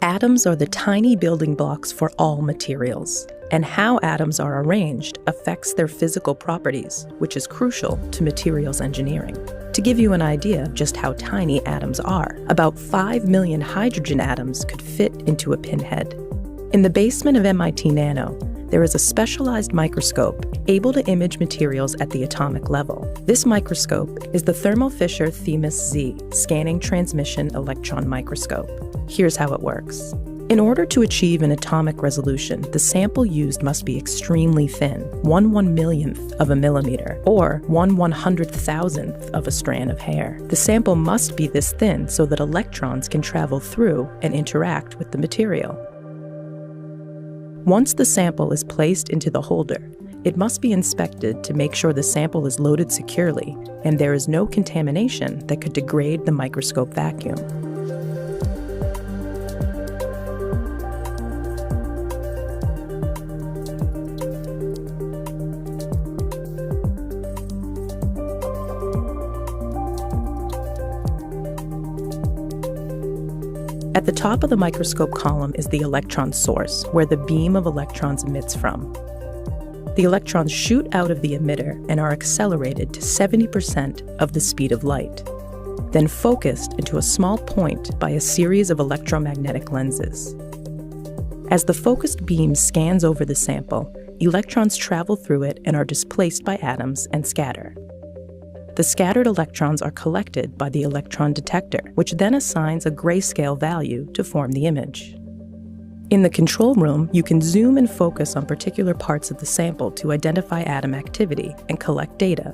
Atoms are the tiny building blocks for all materials, and how atoms are arranged affects their physical properties, which is crucial to materials engineering. To give you an idea of just how tiny atoms are, about 5 million hydrogen atoms could fit into a pinhead. In the basement of MIT Nano, there is a specialized microscope able to image materials at the atomic level. This microscope is the Thermo Fisher Themis Z Scanning Transmission Electron Microscope. Here's how it works. In order to achieve an atomic resolution, the sample used must be extremely thin, 1/1,000,000th of a millimeter, or 1/100,000th of a strand of hair. The sample must be this thin so that electrons can travel through and interact with the material. Once the sample is placed into the holder, it must be inspected to make sure the sample is loaded securely and there is no contamination that could degrade the microscope vacuum. At the top of the microscope column is the electron source, where the beam of electrons emits from. The electrons shoot out of the emitter and are accelerated to 70% of the speed of light, then focused into a small point by a series of electromagnetic lenses. As the focused beam scans over the sample, electrons travel through it and are displaced by atoms and scatter. The scattered electrons are collected by the electron detector, which then assigns a grayscale value to form the image. In the control room, you can zoom and focus on particular parts of the sample to identify atom activity and collect data.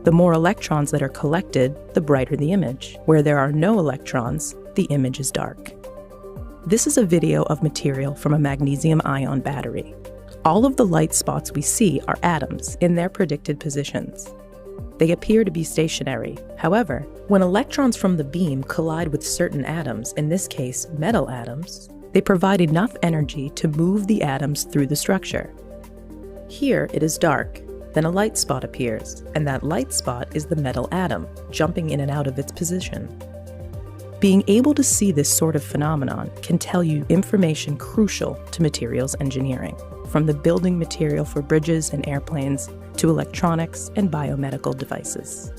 The more electrons that are collected, the brighter the image. Where there are no electrons, the image is dark. This is a video of material from a magnesium-ion battery. All of the light spots we see are atoms in their predicted positions. They appear to be stationary. However, when electrons from the beam collide with certain atoms, in this case metal atoms, they provide enough energy to move the atoms through the structure. Here it is dark, then a light spot appears, and that light spot is the metal atom, jumping in and out of its position. Being able to see this sort of phenomenon can tell you information crucial to materials engineering, from the building material for bridges and airplanes to electronics and biomedical devices.